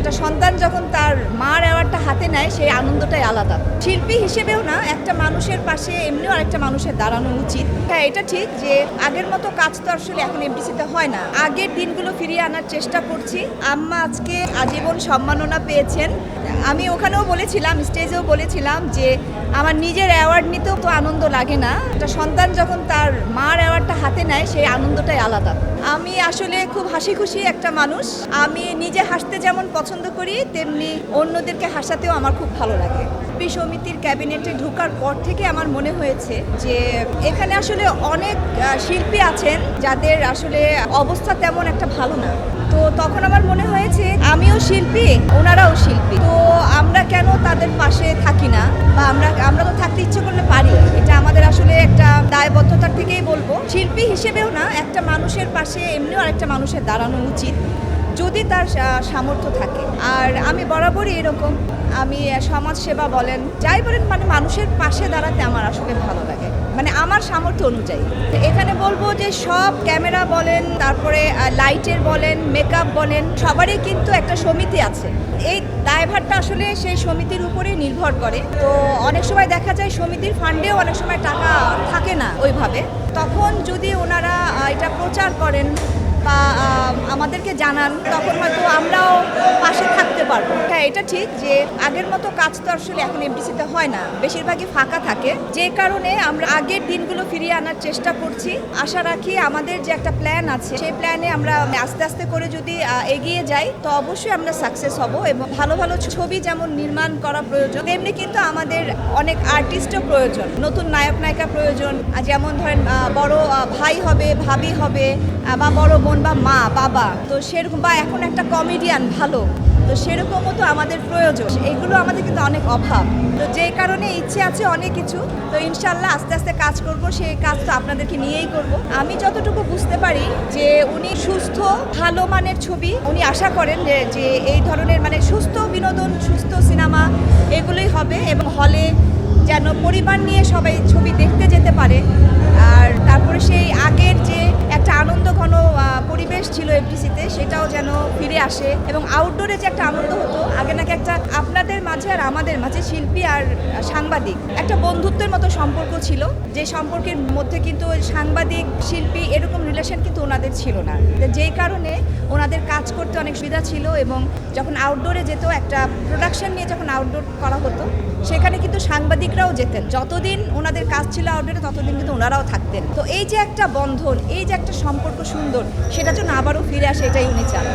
একটা সন্তান যখন তার মার অ্যাওয়ার্ডটা হাতে নেয় সেই আনন্দটাই আলাদা। শিল্পী হিসেবেও না, একটা মানুষের পাশে এমনিও আরেকটা মানুষের দাঁড়ানো উচিত। হ্যাঁ, এটা ঠিক যে আগের মতো কাজ তো আসলে এখন এফডিসিতে হয় না। আগের দিনগুলো ফিরিয়ে আনার চেষ্টা করছি। আম্মা আজকে আজীবন সম্মাননা পেয়েছেন। আমি ওখানেও বলেছিলাম, স্টেজেও বলেছিলাম যে আমার নিজের অ্যাওয়ার্ড নিতেও তো আনন্দ লাগে না, একটা সন্তান যখন তার মার অ্যাওয়ার্ডটা হাতে নেয় সেই আনন্দটাই আলাদা। আমি আসলে খুব হাসি খুশি একটা মানুষ। আমি নিজে হাসতে যেমন পছন্দ করি, তেমনি অন্যদেরকে হাসাতেও আমার খুব ভালো লাগে। শিল্পী সমিতির ক্যাবিনেটে ঢোকার পর থেকে আমার মনে হয়েছে যে এখানে আসলে অনেক শিল্পী আছেন যাদের আসলে অবস্থা তেমন একটা ভালো না। তো তখন আমার মনে হয়েছে আমিও শিল্পী, ওনারাও শিল্পী, তো আমরা কেন তাদের পাশে থাকি না, বা আমরা তো থাকতে ইচ্ছে করলে পারি। এটা আমাদের আসলে একটা দায়বদ্ধতার থেকেই বলবো। শিল্পী হিসেবেও না, একটা মানুষের পাশে এমনিও আরেকটা মানুষের দাঁড়ানো উচিত যদি তার সামর্থ্য থাকে। আর আমি বরাবরই এরকম, আমি সমাজ সেবা বলেন যাই বলেন, মানে মানুষের পাশে দাঁড়াতে আমার আসলে ভালো লাগে, মানে আমার সামর্থ্য অনুযায়ী। এখানে বলবো যে সব ক্যামেরা বলেন, তারপরে লাইটের বলেন, মেকআপ বলেন, সবারই কিন্তু একটা সমিতি আছে। এই দায়ভারটা আসলে সেই সমিতির উপরেই নির্ভর করে। তো অনেক সময় দেখা যায় সমিতির ফান্ডেও অনেক সময় টাকা থাকে না ওইভাবে। তখন যদি ওনারা এটা প্রচার করেন বা আমাদেরকে জানান, তখন হয়তো আমরাও পাশে থাকতে পারবো। হ্যাঁ, এটা ঠিক যে আগের মতো কাজ তো আসলে এখন এফডিসিতে হয় না, বেশিরভাগই ফাঁকা থাকে। যে কারণে আমরা আগের দিনগুলো ফিরিয়ে আনার চেষ্টা করছি। আশা রাখি আমাদের যে একটা প্ল্যান আছে, সেই প্ল্যানে আমরা আস্তে আস্তে করে যদি এগিয়ে যাই, তো অবশ্যই আমরা সাকসেস হব। এবং ভালো ভালো ছবি যেমন নির্মাণ করা প্রয়োজন, তেমনি কিন্তু আমাদের অনেক আর্টিস্টও প্রয়োজন, নতুন নায়ক নায়িকা প্রয়োজন। যেমন ধরেন বড় ভাই হবে, ভাবি হবে, বা বড় বোন বা মা বাবা, তো সেরকম, বা এখন একটা কমেডিয়ান ভালো, তো সেরকমও তো আমাদের প্রয়োজন। এগুলো আমাদের কিন্তু অনেক অভাব। তো যে কারণে ইচ্ছে আছে অনেক কিছু। তো ইনশাল্লাহ আস্তে আস্তে কাজ করব, সেই কাজ তো আপনাদেরকে নিয়েই করব। আমি যতটুকু বুঝতে পারি যে উনি সুস্থ, ভালো মানের ছবি উনি আশা করেন যে এই ধরনের, মানে সুস্থ বিনোদন, সুস্থ সিনেমা এগুলোই হবে, এবং হলে যেন পরিবার নিয়ে সবাই ছবি দেখতে যেতে পারে। আর তারপরে সেই আগের যে একটা আনন্দ ঘন পরিবেশ ছিল এফডিসিতে, সেটাও যেন ফিরে আসে। এবং আউটডোরে যে একটা আনন্দ হতো আগে, নাকি একটা আপনাদের মাঝে আর আমাদের মাঝে, শিল্পী আর সাংবাদিক, একটা বন্ধুত্বের মতো সম্পর্ক ছিল, যে সম্পর্কের মধ্যে কিন্তু সাংবাদিক শিল্পী এরকম রিলেশন কিন্তু ওনাদের ছিল না। যেই কারণে ওনাদের কাজ করতে অনেক সুবিধা ছিল। এবং যখন আউটডোরে যেত, একটা প্রোডাকশন নিয়ে যখন আউটডোর করা হতো, সেখানে কিন্তু সাংবাদিকরাও যেতেন। যতদিন ওনাদের কাজ ছিল আউটডোরে, ততদিন কিন্তু ওনারাও থাকতেন। তো এই যে একটা বন্ধন, এই যে একটা সম্পর্ক সুন্দর, সেটা যেন আবারও ফিরে আসে, এটাই উনি চান।